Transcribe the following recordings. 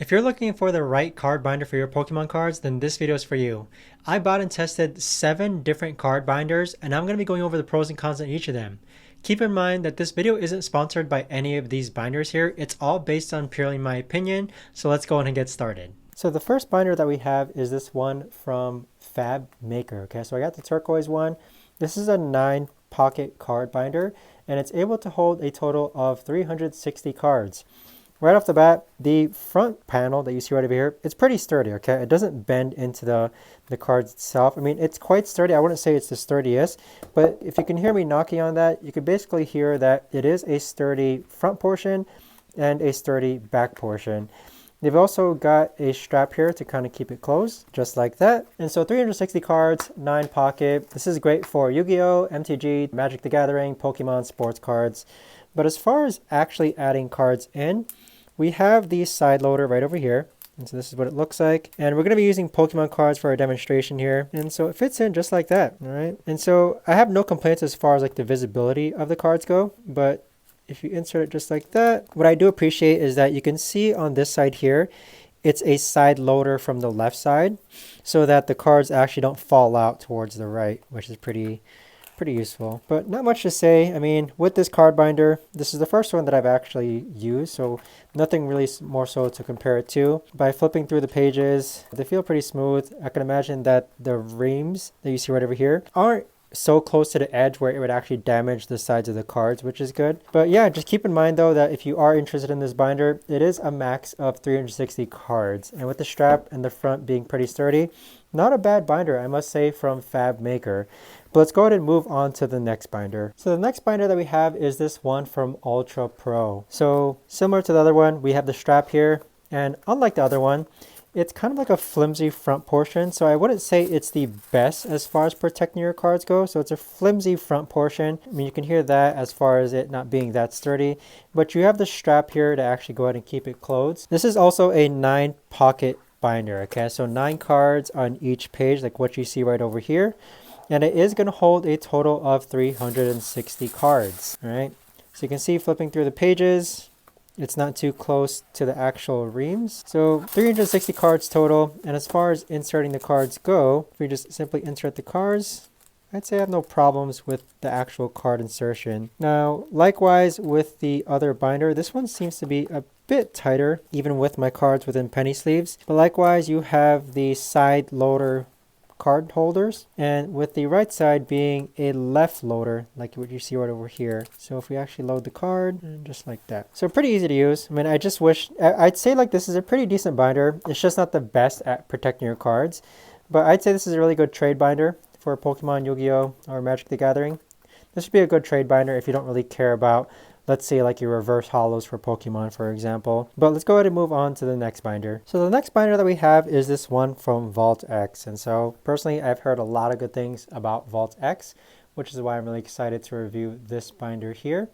If you're looking for the right card binder for your Pokemon cards, then this video is for you. I bought and tested 7 different card binders, and I'm going to be going over the pros and cons on each of them. Keep in mind that this video isn't sponsored by any of these binders here. It's all based on purely my opinion, so let's go ahead and get started. So the first binder that we have is this one from Fab Maker. Okay, so I got the turquoise one. This is a 9 pocket card binder, and it's able to hold a total of 360 cards. Right off the bat, the front panel that you see right over here, it's pretty sturdy, okay? It doesn't bend into the cards itself. I mean, it's quite sturdy. I wouldn't say it's the sturdiest, but if you can hear me knocking on that, you can basically hear that it is a sturdy front portion and a sturdy back portion. They've also got a strap here to kind of keep it closed, just like that. And so 360 cards, 9 pocket. This is great for Yu-Gi-Oh!, MTG, Magic the Gathering, Pokemon, sports cards. But as far as actually adding cards in, we have the side loader right over here. And so this is what it looks like. And we're going to be using Pokemon cards for our demonstration here. And so it fits in just like that, all right? And so I have no complaints as far as like the visibility of the cards go, but if you insert it just like that, what I do appreciate is that you can see on this side here, it's a side loader from the left side so that the cards actually don't fall out towards the right, which is pretty useful. But not much to say. I mean, with this card binder, this is the first one that I've actually used, so nothing really more so to compare it to. By flipping through the pages, they feel pretty smooth. I can imagine that the reams that you see right over here aren't so close to the edge where it would actually damage the sides of the cards, which is good. But yeah, just keep in mind though that if you are interested in this binder, it is a max of 360 cards. And with the strap and the front being pretty sturdy, not a bad binder, I must say, from Fab Maker. But let's go ahead and move on to the next binder. So the next binder that we have is this one from Ultra Pro. So similar to the other one, we have the strap here, and unlike the other one, it's kind of like a flimsy front portion, so I wouldn't say it's the best as far as protecting your cards go. So it's a flimsy front portion. I mean, you can hear that as far as it not being that sturdy, but you have the strap here to actually go ahead and keep it closed. This is also a 9 pocket binder, okay? So 9 cards on each page, like what you see right over here. And it is going to hold a total of 360 cards, all right? So you can see flipping through the pages, it's not too close to the actual reams. So 360 cards total. And as far as inserting the cards go, if we just simply insert the cards, I'd say I have no problems with the actual card insertion. Now, likewise with the other binder, this one seems to be a bit tighter, even with my cards within penny sleeves. But likewise, you have the side loader card holders, and with the right side being a left loader like what you see right over here. So if we actually load the card, and just like that. So pretty easy to use. I mean, I just wish, I'd say like this is a pretty decent binder. It's just not the best at protecting your cards, but I'd say this is a really good trade binder for Pokemon, Yu-Gi-Oh! Or Magic the Gathering. This would be a good trade binder if you don't really care about, let's say, like your reverse holos for Pokemon, for example. But let's go ahead and move on to the next binder. So the next binder that we have is this one from Vault X. And so personally, I've heard a lot of good things about Vault X, which is why I'm really excited to review this binder here.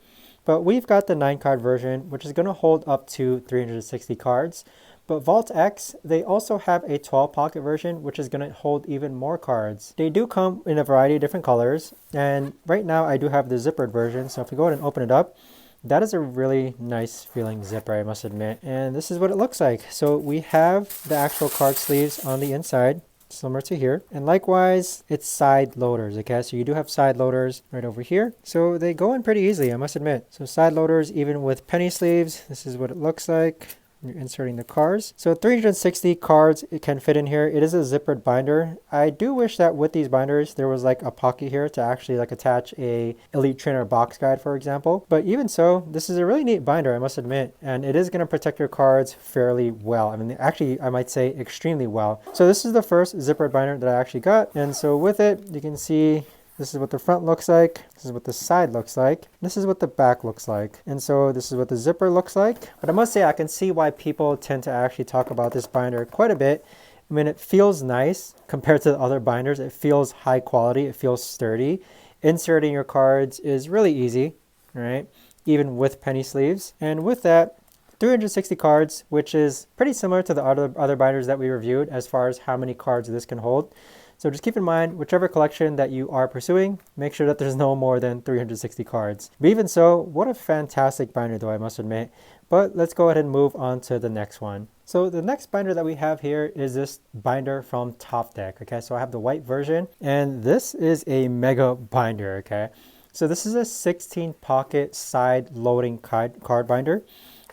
But we've got the 9 card version, which is going to hold up to 360 cards. But Vault X, they also have a 12 pocket version, which is going to hold even more cards. They do come in a variety of different colors. And right now I do have the zippered version. So if we go ahead and open it up, that is a really nice feeling zipper, I must admit. And this is what it looks like. So we have the actual card sleeves on the inside, similar to here. And likewise, it's side loaders, okay? So you do have side loaders right over here. So they go in pretty easily, I must admit. So side loaders, even with penny sleeves, this is what it looks like. You're inserting the cards. So 360 cards it can fit in here. It is a zippered binder. I do wish that with these binders there was like a pocket here to actually like attach a Elite Trainer box guide, for example. But even so, this is a really neat binder, I must admit, and it is going to protect your cards fairly well. I mean, actually I might say extremely well. So this is the first zippered binder that I actually got, and so with it you can see this is what the front looks like. This is what the side looks like. This is what the back looks like. And so this is what the zipper looks like. But I must say I can see why people tend to actually talk about this binder quite a bit. I mean, it feels nice compared to the other binders. It feels high quality. It feels sturdy. Inserting your cards is really easy, right? Even with penny sleeves. And with that, 360 cards, which is pretty similar to the other binders that we reviewed as far as how many cards this can hold. So just keep in mind, whichever collection that you are pursuing, make sure that there's no more than 360 cards. But even so, what a fantastic binder though, I must admit. But let's go ahead and move on to the next one. So the next binder that we have here is this binder from Top Deck. Okay, so I have the white version, and this is a mega binder. Okay, so this is a 16 pocket side loading card binder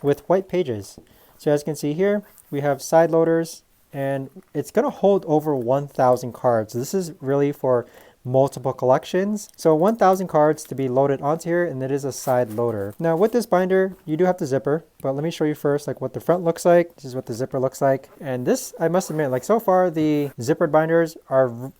with white pages. So as you can see here, we have side loaders, and it's going to hold over 1,000 cards. This is really for multiple collections. So 1,000 cards to be loaded onto here, and it is a side loader. Now with this binder, you do have the zipper, but let me show you first like what the front looks like. This is what the zipper looks like. And this, I must admit, like so far the zippered binders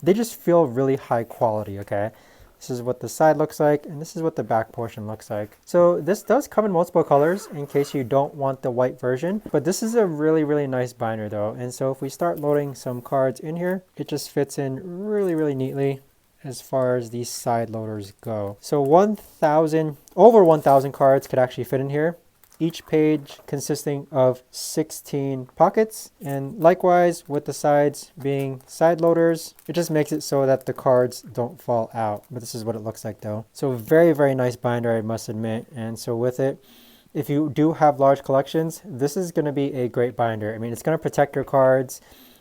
they just feel really high quality, okay? This is what the side looks like, and this is what the back portion looks like. So this does come in multiple colors in case you don't want the white version, but this is a really, really nice binder though. And so if we start loading some cards in here, it just fits in really, really neatly as far as these side loaders go. So over 1,000 cards could actually fit in here. Each page consisting of 16 pockets, and likewise with the sides being side loaders, it just makes it so that the cards don't fall out. But this is what it looks like though. So very, very nice binder, I must admit. And so with it, if you do have large collections, this is going to be a great binder. I mean, it's going to protect your cards.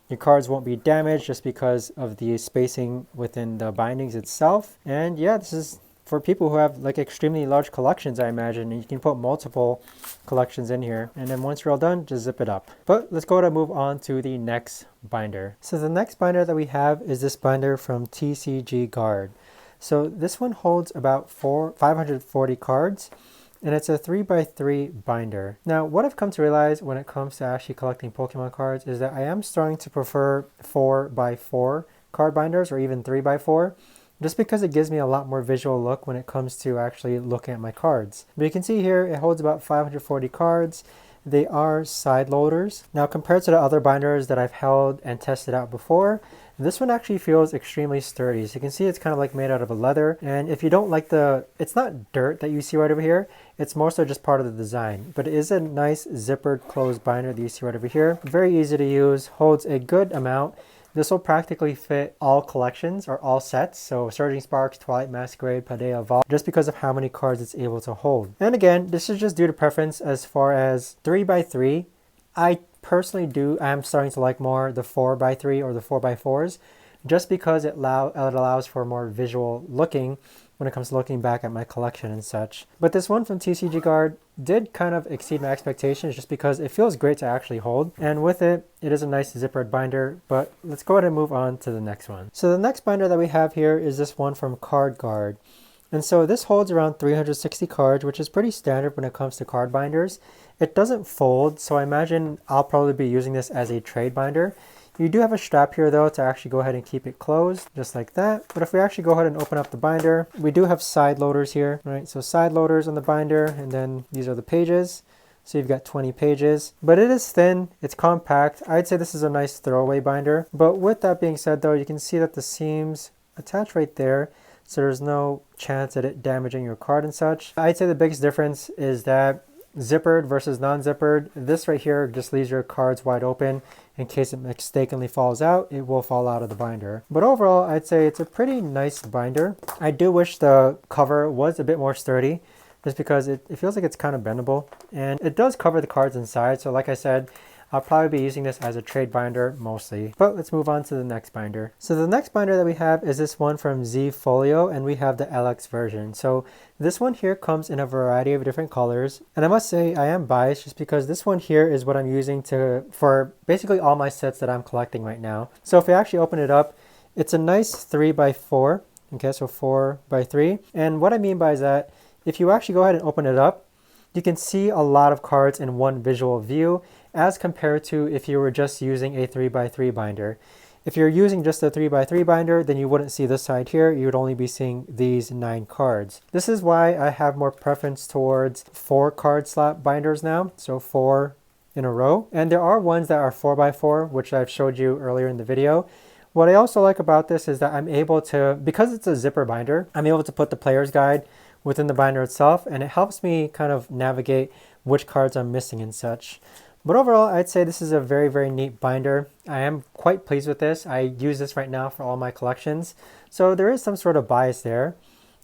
Your cards won't be damaged just because of the spacing within the bindings itself. And yeah, this is for people who have like extremely large collections, I imagine. And you can put multiple collections in here. And then once you're all done, just zip it up. But let's go ahead and move on to the next binder. So the next binder that we have is this binder from TCG Guard. So this one holds about 540 cards. And it's a 3x3 binder. Now, what I've come to realize when it comes to actually collecting Pokemon cards is that I am starting to prefer 4x4 card binders or even 3x4, just because it gives me a lot more visual look when it comes to actually looking at my cards. But you can see here, it holds about 540 cards. They are side loaders. Now, compared to the other binders that I've held and tested out before, this one actually feels extremely sturdy. So you can see it's kind of like made out of a leather. And if you don't like it's not dirt that you see right over here. It's more so just part of the design. But it is a nice zippered closed binder that you see right over here. Very easy to use, holds a good amount. This will practically fit all collections or all sets. So Surging Sparks, Twilight Masquerade, Paldea Vault, just because of how many cards it's able to hold. And again, this is just due to preference as far as 3x3. I personally am starting to like more the 4x3 or the 4x4s just because it allows for more visual looking when it comes to looking back at my collection and such. But this one from TCG Guard did kind of exceed my expectations just because it feels great to actually hold. And with it, it is a nice zippered binder, but let's go ahead and move on to the next one. So the next binder that we have here is this one from Card Guard. And so this holds around 360 cards, which is pretty standard when it comes to card binders. It doesn't fold, so I imagine I'll probably be using this as a trade binder. You do have a strap here though to actually go ahead and keep it closed, just like that. But if we actually go ahead and open up the binder, we do have side loaders here, right? So side loaders on the binder, and then these are the pages. So you've got 20 pages, but it is thin, it's compact. I'd say this is a nice throwaway binder. But with that being said though, you can see that the seams attach right there. So there's no chance at it damaging your card and such. I'd say the biggest difference is that zippered versus non-zippered, this right here just leaves your cards wide open. In case it mistakenly falls out, it will fall out of the binder. But overall, I'd say it's a pretty nice binder. I do wish the cover was a bit more sturdy, just because it feels like it's kind of bendable. And it does cover the cards inside, so like I said, I'll probably be using this as a trade binder mostly. But let's move on to the next binder. So the next binder that we have is this one from Z-Folio, and we have the LX version. So this one here comes in a variety of different colors. And I must say I am biased just because this one here is what I'm using for basically all my sets that I'm collecting right now. So if we actually open it up, it's a nice 3x4. Okay, so 4x3. And what I mean by that, if you actually go ahead and open it up, you can see a lot of cards in one visual view as compared to if you were just using a 3x3 binder. If you're using just a 3x3 binder, then you wouldn't see this side here. You would only be seeing these 9 cards. This is why I have more preference towards 4 card slot binders now. So 4 in a row. And there are ones that are 4x4, which I've showed you earlier in the video. What I also like about this is that I'm able to, because it's a zipper binder, I'm able to put the player's guide within the binder itself, and it helps me kind of navigate which cards I'm missing and such. But overall, I'd say this is a very, very neat binder. I am quite pleased with this. I use this right now for all my collections. So there is some sort of bias there.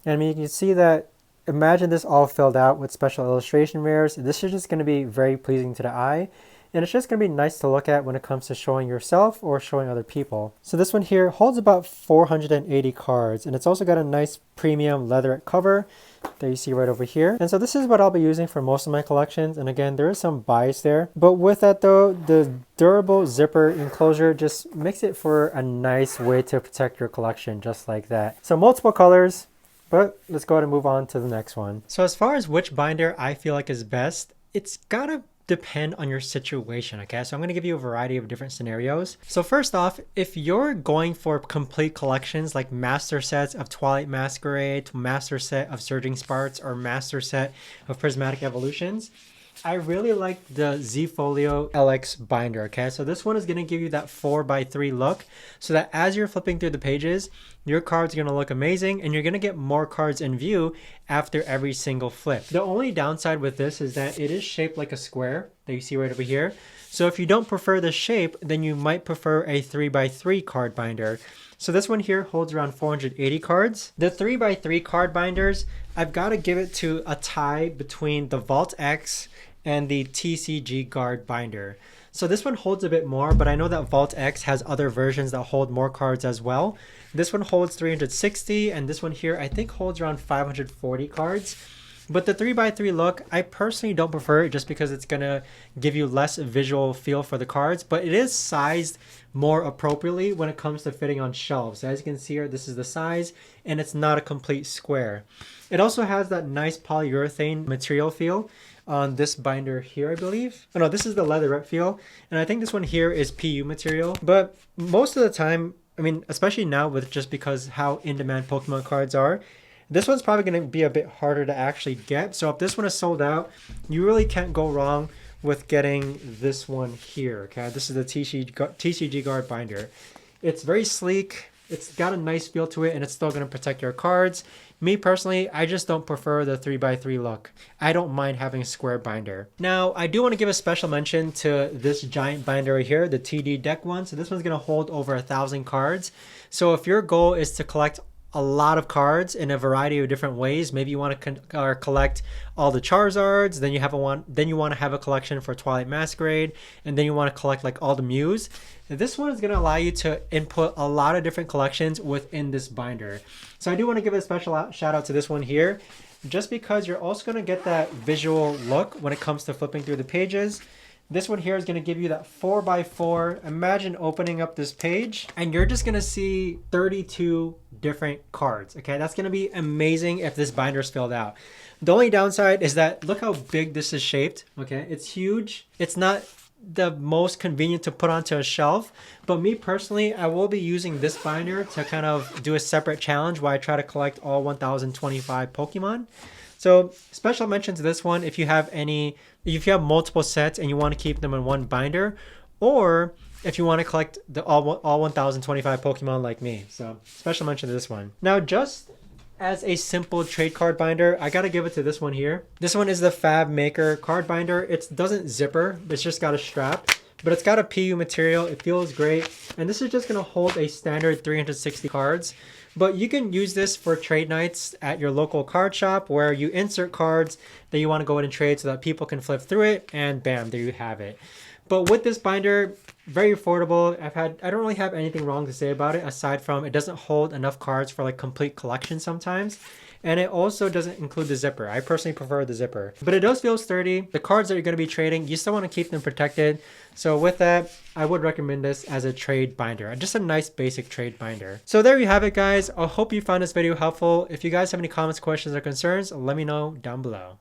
And I mean, you can see that, imagine this all filled out with special illustration mirrors. This is just going to be very pleasing to the eye. and it's just going to be nice to look at when it comes to showing yourself or showing other people. So this one here holds about 480 cards, and it's also got a nice premium leather cover that you see right over here. And so this is what I'll be using for most of my collections, and again, there is some bias there, but with that though, the durable zipper enclosure just makes it for a nice way to protect your collection, just like that. So multiple colors, but let's go ahead and move on to the next one. So as far as which binder I feel like is best, it's gotta depend on your situation, okay? So I'm going to give you a variety of different scenarios. So first off, if you're going for complete collections like master sets of Twilight Masquerade, master set of Surging Sparks, or master set of Prismatic Evolutions, I really like the Z-Folio LX binder, okay? So this one is going to give you that 4x3 look so that as you're flipping through the pages, your cards are going to look amazing and you're going to get more cards in view after every single flip. The only downside with this is that it is shaped like a square that you see right over here. So if you don't prefer this shape, then you might prefer a 3x3 card binder. So this one here holds around 480 cards. The 3x3 card binders, I've got to give it to a tie between the Vault X and the TCG Guard binder. So this one holds a bit more, but I know that Vault X has other versions that hold more cards as well. This one holds 360, and this one here I think holds around 540 cards. But the 3x3 look, I personally don't prefer it just because it's gonna give you less visual feel for the cards, but it is sized more appropriately when it comes to fitting on shelves. As you can see here, this is the size, and it's not a complete square. It also has that nice polyurethane material feel on this binder here, I believe. Oh no, this is the leatherette feel, and I think this one here is PU material. But most of the time, I mean, especially now with just because how in-demand Pokemon cards are, this one's probably going to be a bit harder to actually get. So if this one is sold out, you really can't go wrong with getting this one here, okay? This is the TCG Guard binder. It's very sleek, it's got a nice feel to it, and it's still going to protect your cards. Me personally, I just don't prefer the 3x3 look. I don't mind having a square binder. Now, I do want to give a special mention to this giant binder right here, the TD deck one. So this one's going to hold over 1,000 cards. So if your goal is to collect a lot of cards in a variety of different ways, maybe you want to collect all the Charizards, then you want to have a collection for Twilight Masquerade, and then you want to collect like all the Mews. This one is going to allow you to input a lot of different collections within this binder. So I do want to give a special shout out to this one here, just because you're also going to get that visual look when it comes to flipping through the pages. This one here is going to give you that 4x4. Imagine opening up this page and you're just going to see 32 different cards. Okay, that's going to be amazing if this binder is filled out. The only downside is that look how big this is shaped. Okay, it's huge. It's not the most convenient to put onto a shelf, but me personally, I will be using this binder to kind of do a separate challenge where I try to collect all 1025 Pokemon. So special mention to this one if you have multiple sets and you want to keep them in one binder, or if you want to collect the all 1025 Pokemon like me. So special mention to this one. Now, just as a simple trade card binder, I gotta give it to this one here. This one is the Fab Maker card binder. It doesn't zipper, it's just got a strap, but it's got a PU material. It feels great, and this is just gonna hold a standard 360 cards. But you can use this for trade nights at your local card shop where you insert cards that you want to go in and trade so that people can flip through it, and bam, there you have it. But with this binder, very affordable. I don't really have anything wrong to say about it aside from it doesn't hold enough cards for like complete collection sometimes. And it also doesn't include the zipper. I personally prefer the zipper, but it does feel sturdy. The cards that you're going to be trading, you still want to keep them protected. So with that, I would recommend this as a trade binder, just a nice basic trade binder. So there you have it, guys. I hope you found this video helpful. If you guys have any comments, questions, or concerns, let me know down below.